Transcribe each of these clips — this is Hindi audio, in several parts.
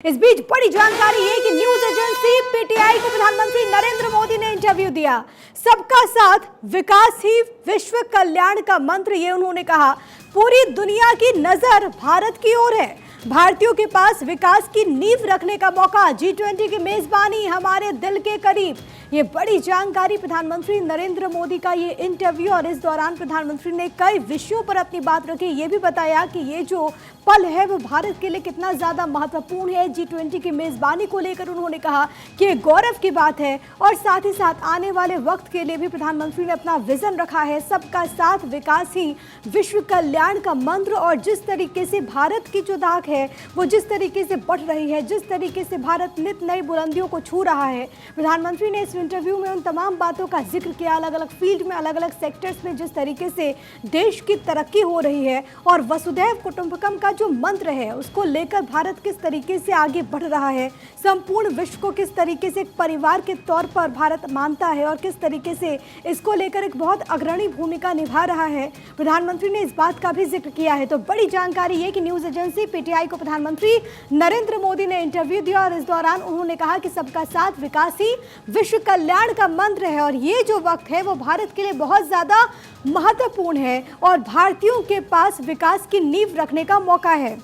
इस बीच बड़ी जानकारी है कि न्यूज एजेंसी पीटीआई को प्रधानमंत्री नरेंद्र मोदी ने इंटरव्यू दिया। सबका साथ विकास ही विश्व कल्याण का मंत्र, ये उन्होंने कहा। पूरी दुनिया की नजर भारत की ओर है। भारतीयों के पास विकास की नींव रखने का मौका, G20 की मेजबानी हमारे दिल के करीब। ये बड़ी जानकारी, प्रधानमंत्री नरेंद्र मोदी का ये इंटरव्यू, और इस दौरान प्रधानमंत्री ने कई विषयों पर अपनी बात रखी। ये भी बताया कि ये जो पल है वो भारत के लिए कितना ज्यादा महत्वपूर्ण है। G20 की मेजबानी को लेकर उन्होंने कहा कि ये गौरव की बात है, और साथ ही साथ आने वाले वक्त के लिए भी प्रधानमंत्री ने अपना विजन रखा है। सबका साथ विकास ही विश्व कल्याण का मंत्र। और जिस तरीके से भारत की जो दाग है वो जिस तरीके से बढ़ रही है, जिस तरीके से भारत नित नई बुलंदियों को छू रहा है, प्रधानमंत्री ने इस इंटरव्यू में उन तमाम बातों का जिक्र किया। अलग अलग फील्ड में, अलग अलग सेक्टर्स में जिस तरीके से देश की तरक्की हो रही है, और वसुधैव कुटुंबकम का जो मंत्र है उसको लेकर भारत किस तरीके से आगे बढ़ रहा है, संपूर्ण विश्व को किस तरीके से एक परिवार के तौर पर भारत मानता है, और किस तरीके से इसको लेकर एक बहुत अग्रणी भूमिका निभा रहा है, प्रधानमंत्री ने इस बात का भी जिक्र किया है। तो बड़ी जानकारी है कि न्यूज एजेंसी पीटीआई को प्रधानमंत्री नरेंद्र मोदी ने इंटरव्यू दिया, और इस दौरान उन्होंने कहा कि सबका साथ विकास ही विश्व कल्याण का मंत्र है, और ये जो वक्त है वो भारत के लिए बहुत ज्यादा महत्वपूर्ण है, और भारतीयों के पास विकास की नींव रखने का मौका है।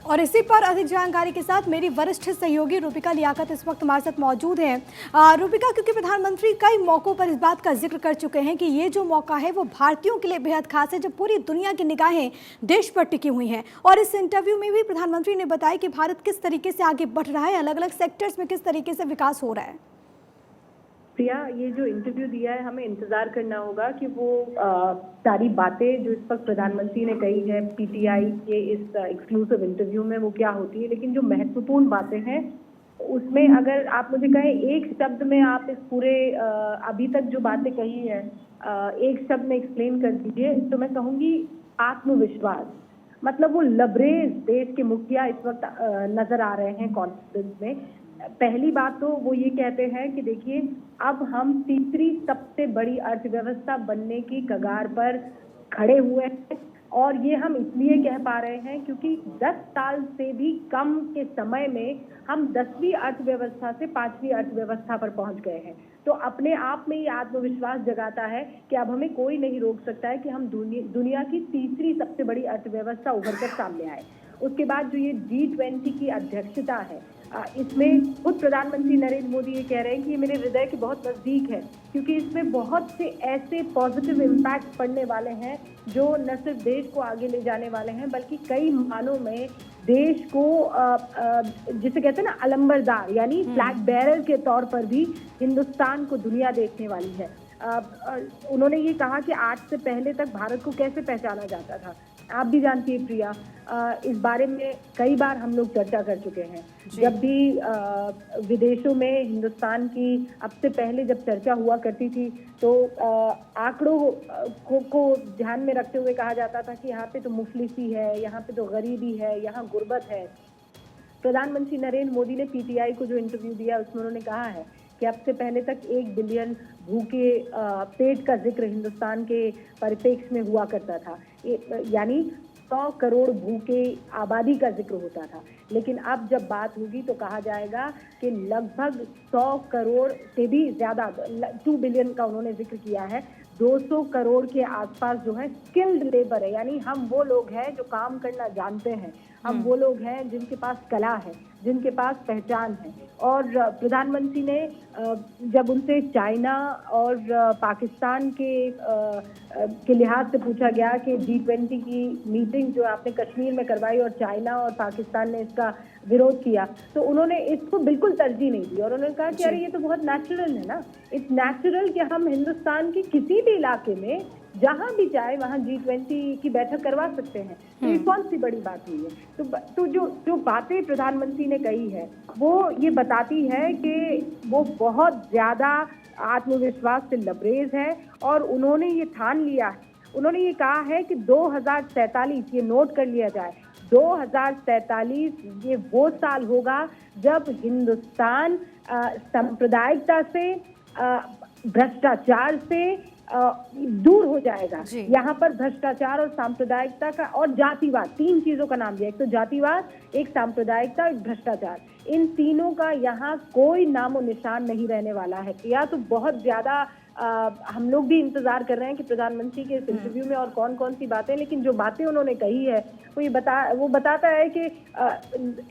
और इसी पर अधिक जानकारी के साथ मेरी वरिष्ठ सहयोगी रूपिका लियाकत इस वक्त हमारे साथ मौजूद हैं। रूपिका, क्योंकि प्रधानमंत्री कई मौकों पर इस बात का जिक्र कर चुके हैं कि ये जो मौका है वो भारतीयों के लिए बेहद खास है, जब पूरी दुनिया की निगाहें देश पर टिकी हुई हैं। और इस इंटरव्यू में भी प्रधानमंत्री ने बताया कि भारत किस तरीके से आगे बढ़ रहा है, अलग अलग सेक्टर्स में किस तरीके से विकास हो रहा है। प्रिया, ये जो इंटरव्यू दिया है, हमें इंतजार करना होगा कि वो सारी बातें जो इस वक्त प्रधानमंत्री ने कही है पीटीआई के इस एक्सक्लूसिव इंटरव्यू में, वो क्या होती है। लेकिन जो महत्वपूर्ण बातें हैं उसमें अगर आप मुझे कहें एक शब्द में आप इस पूरे अभी तक जो बातें कही है एक शब्द में एक्सप्लेन कर दीजिए, तो मैं कहूँगी आत्मविश्वास। मतलब वो लबरेज देश के मुखिया इस वक्त नजर आ रहे हैं कॉन्फ्रेंस में। पहली बात तो वो ये कहते हैं कि देखिए, अब हम तीसरी सबसे बड़ी अर्थव्यवस्था बनने की कगार पर खड़े हुए हैं, और ये हम इसलिए कह पा रहे हैं क्योंकि 10 साल से भी कम के समय में हम 10वीं अर्थव्यवस्था से 5वीं अर्थव्यवस्था पर पहुंच गए हैं। तो अपने आप में ये आत्मविश्वास जगाता है कि अब हमें कोई नहीं रोक सकता है कि हम दुनिया की तीसरी सबसे बड़ी अर्थव्यवस्था उभर कर सामने आए। उसके बाद जो ये G20 की अध्यक्षता है, इसमें खुद प्रधानमंत्री नरेंद्र मोदी ये कह रहे हैं कि ये मेरे हृदय के बहुत नज़दीक है, क्योंकि इसमें बहुत से ऐसे पॉजिटिव इम्पैक्ट पड़ने वाले हैं जो न सिर्फ देश को आगे ले जाने वाले हैं, बल्कि कई मानों में देश को जिसे कहते हैं ना अलंबरदार, यानी फ्लैग बेरर के तौर पर भी हिंदुस्तान को दुनिया देखने वाली है। उन्होंने ये कहा कि आज से पहले तक भारत को कैसे पहचाना जाता था। आप भी जानती है प्रिया, इस बारे में कई बार हम लोग चर्चा कर चुके हैं। जब भी विदेशों में हिंदुस्तान की अब से पहले जब चर्चा हुआ करती थी, तो आंकड़ों को ध्यान में रखते हुए कहा जाता था कि यहाँ पे तो मुफलिसी है, यहाँ पे तो गरीबी है, यहाँ गुर्बत है। प्रधानमंत्री नरेंद्र मोदी ने पीटीआई को जो इंटरव्यू दिया उसमें उन्होंने कहा है कि अब से पहले तक 1 बिलियन भूखे पेट का जिक्र हिंदुस्तान के परिप्रेक्ष्य में हुआ करता था, यानी 100 करोड़ भूखे आबादी का जिक्र होता था। लेकिन अब जब बात होगी तो कहा जाएगा कि लगभग 100 करोड़ से भी ज्यादा, 2 बिलियन का उन्होंने जिक्र किया है। 200 करोड़ के आसपास जो है स्किल्ड लेबर है, यानी हम वो लोग हैं जो काम करना जानते हैं, हम वो लोग हैं जिनके पास कला है, जिनके पास पहचान है। और प्रधानमंत्री ने जब उनसे चाइना और पाकिस्तान के लिहाज से पूछा गया कि G20 की मीटिंग जो आपने कश्मीर में करवाई और चाइना और पाकिस्तान ने इसका विरोध किया, तो उन्होंने इसको बिल्कुल तरजीह नहीं दी, और उन्होंने कहा कि अरे ये तो बहुत नेचुरल है ना, इट्स नेचुरल कि हम हिंदुस्तान के किसी भी इलाके में जहां भी चाहे वहां G20 की बैठक करवा सकते हैं। तो ये कौन सी बड़ी बात हुई है। तो जो बातें प्रधानमंत्री ने कही है वो ये बताती है कि वो बहुत ज्यादा आत्मविश्वास से लबरेज है, और उन्होंने ये ठान लिया है, उन्होंने ये कहा है कि 2047, ये नोट कर लिया जाए, 2047 ये वो साल होगा जब हिंदुस्तान सांप्रदायिकता से, भ्रष्टाचार से, दूर हो जाएगा। जी। यहाँ पर भ्रष्टाचार और सांप्रदायिकता का और जातिवाद, तीन चीजों का नाम दिया, एक तो जातिवाद, एक सांप्रदायिकता, एक भ्रष्टाचार, इन तीनों का यहाँ कोई नामो निशान नहीं रहने वाला है। या तो बहुत ज्यादा हम लोग भी इंतजार कर रहे हैं कि प्रधानमंत्री के इस इंटरव्यू में और कौन कौन सी बातें, लेकिन जो बातें उन्होंने कही है वो बताता है कि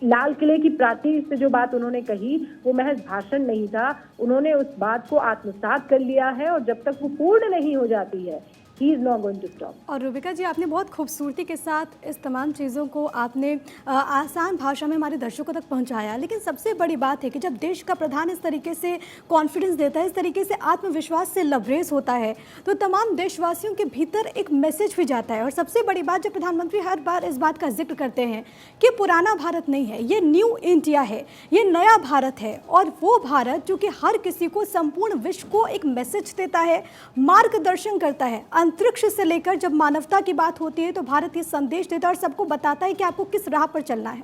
लाल किले की प्राचीर से जो बात उन्होंने कही वो महज भाषण नहीं था, उन्होंने उस बात को आत्मसात कर लिया है और जब तक वो पूर्ण नहीं हो जाती है he is not going to stop। और रूबिका जी, आपने बहुत खूबसूरती के साथ इस तमाम चीज़ों को आपने आसान भाषा में हमारे दर्शकों तक पहुंचाया, लेकिन सबसे बड़ी बात है कि जब देश का प्रधान इस तरीके से कॉन्फिडेंस देता है, इस तरीके से आत्मविश्वास से लबरेज होता है, तो तमाम देशवासियों के भीतर एक मैसेज भी जाता है। और सबसे बड़ी बात, जब प्रधानमंत्री हर बार इस बात का जिक्र करते हैं कि पुराना भारत नहीं है, ये न्यू इंडिया है, ये नया भारत है, और वो भारत जो कि हर किसी को, संपूर्ण विश्व को एक मैसेज देता है, मार्गदर्शन करता है। अंतरिक्ष से लेकर जब मानवता की बात होती है तो भारत ये संदेश देता है और सबको बताता है कि आपको किस राह पर चलना है।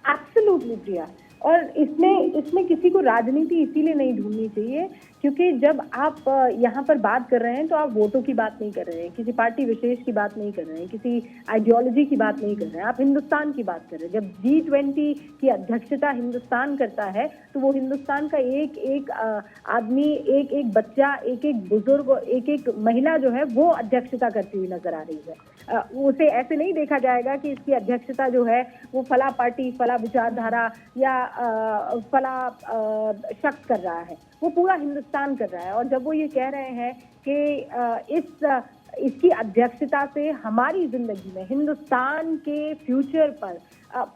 एब्सोल्युटली प्रिया, और इसमें किसी को राजनीति इसीलिए नहीं ढूंढनी चाहिए क्योंकि जब आप यहाँ पर बात कर रहे हैं तो आप वोटों की बात नहीं कर रहे हैं, किसी पार्टी विशेष की बात नहीं कर रहे हैं, किसी आइडियोलॉजी की बात नहीं कर रहे हैं, आप हिंदुस्तान की बात कर रहे हैं। जब G20 की अध्यक्षता हिंदुस्तान करता है तो वो हिंदुस्तान का एक एक आदमी, एक एक बच्चा, एक एक बुजुर्ग, एक एक महिला जो है वो अध्यक्षता करती हुई नजर आ रही है। उसे ऐसे नहीं देखा जाएगा कि इसकी अध्यक्षता जो है वो फला पार्टी, फला विचारधारा या फला शख्स कर रहा है, वो पूरा हिंदुस्तान कर रहा है। और जब वो ये कह रहे हैं कि इसकी अध्यक्षता से हमारी जिंदगी में, हिंदुस्तान के फ्यूचर पर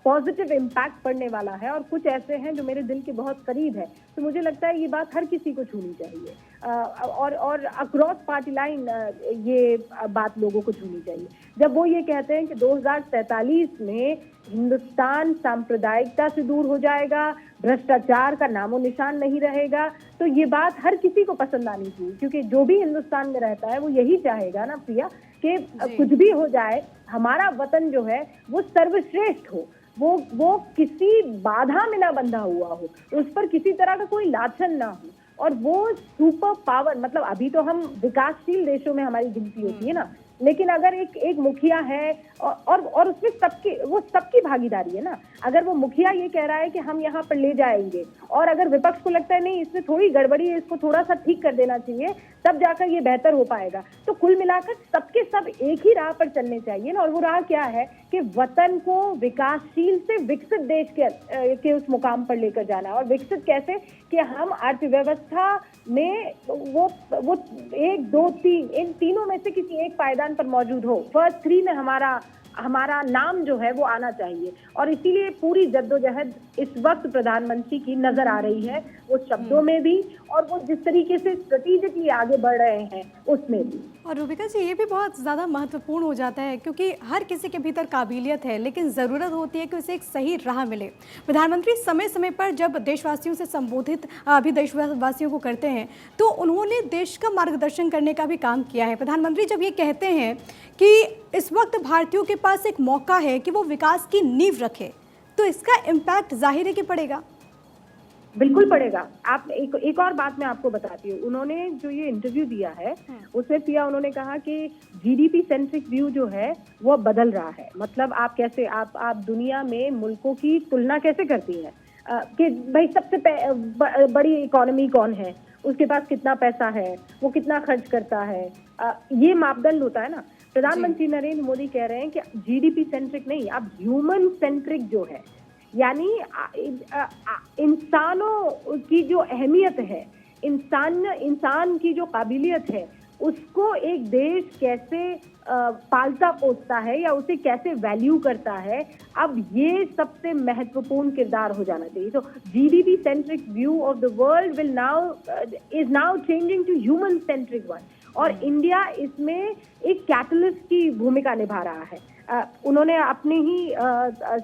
पॉजिटिव इम्पैक्ट पड़ने वाला है और कुछ ऐसे हैं जो मेरे दिल के बहुत करीब है, तो मुझे लगता है ये बात हर किसी को छूनी चाहिए और अक्रॉस पार्टी लाइन ये बात लोगों को छूनी चाहिए। जब वो ये कहते हैं कि 2047 में हिंदुस्तान सांप्रदायिकता से दूर हो जाएगा, भ्रष्टाचार का नामो निशान नहीं रहेगा, तो ये बात हर किसी को पसंद आनी चाहिए क्योंकि जो भी हिंदुस्तान में रहता है वो यही चाहेगा ना प्रिया कि कुछ भी हो जाए, हमारा वतन जो है वो सर्वश्रेष्ठ हो, वो किसी बाधा में ना बंधा हुआ हो, उस पर किसी तरह का कोई लाछन ना हो, और वो सुपर पावर, मतलब अभी तो हम विकासशील देशों में हमारी गिनती होती है ना, लेकिन अगर एक मुखिया है और उसमें सबकी भागीदारी है ना, अगर वो मुखिया ये कह रहा है कि हम यहाँ पर ले जाएंगे और अगर विपक्ष को लगता है नहीं इसमें थोड़ी गड़बड़ी है, इसको थोड़ा सा ठीक कर देना चाहिए, तब जाकर ये बेहतर हो पाएगा, तो कुल मिलाकर सबके सब एक ही राह पर चलने चाहिए ना। और वो राह क्या है कि वतन को विकासशील से विकसित देश के उस मुकाम पर लेकर जाना। और विकसित कैसे कि हम अर्थव्यवस्था में वो 1, 2, 3 इन तीनों में से किसी एक पायदान पर मौजूद हो, फर्स्ट 3 में हमारा नाम जो है वो आना चाहिए। और इसीलिए पूरी जद्दोजहद इस वक्त प्रधानमंत्री की नजर आ रही है, वो शब्दों में भी और वो जिस तरीके से स्ट्रेटेजिकली आगे बढ़ रहे हैं उसमें भी। और रूबिका जी, ये भी बहुत ज़्यादा महत्वपूर्ण हो जाता है क्योंकि हर किसी के भीतर काबिलियत है, लेकिन ज़रूरत होती है कि उसे एक सही राह मिले। प्रधानमंत्री समय समय पर जब देशवासियों से संबोधित अभी देशवासियों को करते हैं तो उन्होंने देश का मार्गदर्शन करने का भी काम किया है। प्रधानमंत्री जब ये कहते हैं कि इस वक्त भारतीयों के पास एक मौका है कि वो विकास की नींव रखे, तो इसका इम्पैक्ट जाहिर है कि पड़ेगा। बिल्कुल पड़ेगा। आप एक और बात मैं आपको बताती हूँ, उन्होंने जो ये इंटरव्यू दिया है उसमें पिया उन्होंने कहा कि जीडीपी सेंट्रिक व्यू जो है वो बदल रहा है। मतलब आप कैसे आप दुनिया में मुल्कों की तुलना कैसे करती हैं कि भाई सबसे बड़ी इकोनॉमी कौन है, उसके पास कितना पैसा है, वो कितना खर्च करता है, ये मापदंड होता है ना। प्रधानमंत्री नरेंद्र मोदी कह रहे हैं कि जीडीपी सेंट्रिक नहीं, आप ह्यूमन सेंट्रिक जो है, यानी इंसानों की जो अहमियत है, इंसान की जो काबिलियत है, उसको एक देश कैसे पालता पोसता है या उसे कैसे वैल्यू करता है, अब ये सबसे महत्वपूर्ण किरदार हो जाना चाहिए। तो GDP centric view of the world will is now changing to human centric one, और इंडिया इसमें एक कैटलिस्ट की भूमिका निभा रहा है। उन्होंने अपनी ही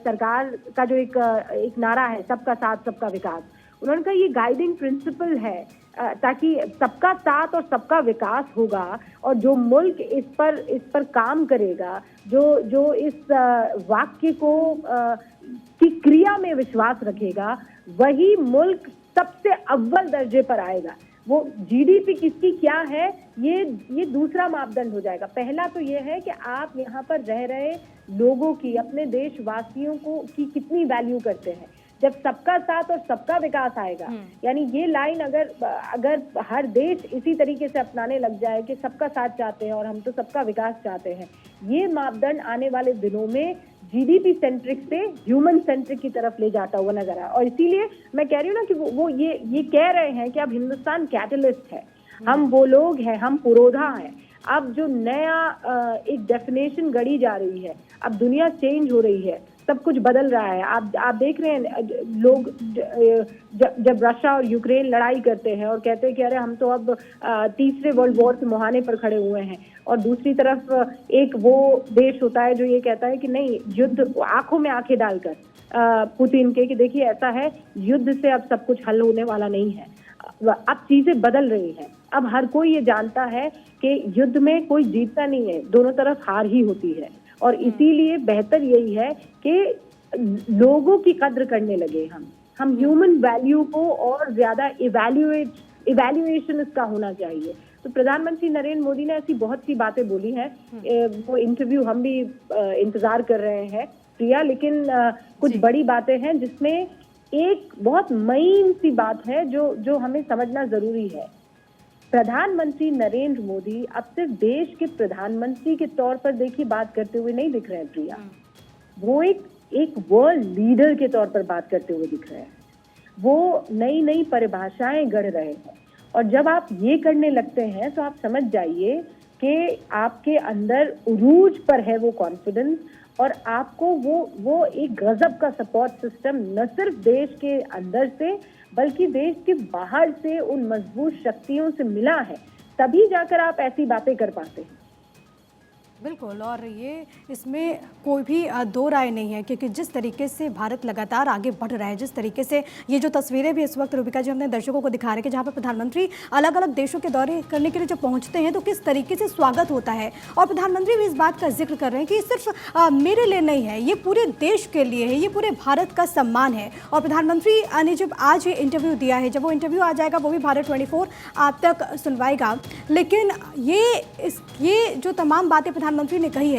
सरकार का जो एक नारा है, सबका साथ सबका विकास, उन्होंने कहा ये गाइडिंग प्रिंसिपल है ताकि सबका साथ और सबका विकास होगा, और जो मुल्क इस पर काम करेगा, जो इस वाक्य को की क्रिया में विश्वास रखेगा, वही मुल्क सबसे अव्वल दर्जे पर आएगा। वो जीडीपी किसकी क्या है, ये दूसरा मापदंड हो जाएगा। पहला तो ये है कि आप यहाँ पर रह रहे लोगों की, अपने देशवासियों को की कितनी वैल्यू करते हैं। जब सबका साथ और सबका विकास आएगा, यानी ये लाइन अगर हर देश इसी तरीके से अपनाने लग जाए कि सबका साथ चाहते हैं और हम तो सबका विकास चाहते हैं, ये मापदंड आने वाले दिनों में जीडीपी सेंट्रिक से ह्यूमन सेंट्रिक की तरफ ले जाता हुआ नजर आया। और इसीलिए मैं कह रही हूँ ना कि वो ये कह रहे हैं कि अब हिंदुस्तान कैटलिस्ट है, हम वो लोग हैं, हम पुरोधा हैं। अब जो नया एक डेफिनेशन गढ़ी जा रही है, अब दुनिया चेंज हो रही है, सब कुछ बदल रहा है। आप देख रहे हैं लोग जब रशिया और यूक्रेन लड़ाई करते हैं और कहते हैं कि अरे हम तो अब तीसरे वर्ल्ड वॉर के मुहाने पर खड़े हुए हैं, और दूसरी तरफ एक वो देश होता है जो ये कहता है कि नहीं, युद्ध, आंखों में आंखें डालकर पुतिन के कि देखिए ऐसा है, युद्ध से अब सब कुछ हल होने वाला नहीं है। अब चीजें बदल रही हैं। अब हर कोई ये जानता है कि युद्ध में कोई जीतता नहीं है, दोनों तरफ हार ही होती है। और इसीलिए बेहतर यही है कि लोगों की कद्र करने लगे हम ह्यूमन वैल्यू को और ज्यादा इवैल्यूएशन इसका होना चाहिए। तो प्रधानमंत्री नरेंद्र मोदी ने ऐसी बहुत सी बातें बोली हैं, वो इंटरव्यू हम भी इंतजार कर रहे हैं प्रिया, लेकिन कुछ बड़ी बातें हैं जिसमें एक बहुत महीन सी बात है जो हमें समझना जरूरी है। प्रधानमंत्री नरेंद्र मोदी अब सिर्फ देश के प्रधानमंत्री के तौर पर देखिए बात करते हुए नहीं दिख रहे हैं प्रिया, वो एक वर्ल्ड लीडर के तौर पर बात करते हुए दिख रहे हैं। वो नई नई परिभाषाएं गढ़ रहे हैं, और जब आप ये करने लगते हैं तो आप समझ जाइए कि आपके अंदर उरूज पर है वो कॉन्फिडेंस, और आपको वो एक गजब का सपोर्ट सिस्टम न सिर्फ देश के अंदर से बल्कि देश के बाहर से उन मजबूत शक्तियों से मिला है, तभी जाकर आप ऐसी बातें कर पाते हैं। बिल्कुल, और ये इसमें कोई भी दो राय नहीं है, क्योंकि जिस तरीके से भारत लगातार आगे बढ़ रहा है, जिस तरीके से ये जो तस्वीरें भी इस वक्त रूबिका जी अपने दर्शकों को दिखा रहे हैं कि जहाँ पर प्रधानमंत्री अलग अलग देशों के दौरे करने के लिए जब पहुँचते हैं तो किस तरीके से स्वागत होता है। और प्रधानमंत्री भी इस बात का जिक्र कर रहे हैं कि सिर्फ मेरे लिए नहीं है, ये पूरे देश के लिए है, ये पूरे भारत का सम्मान है। और प्रधानमंत्री ने जब आज ये इंटरव्यू दिया है, जब वो इंटरव्यू आ जाएगा वो भी भारत 24 आप तक सुनवाएगा, लेकिन ये जो तमाम बातें प्रधानमंत्री ने कही है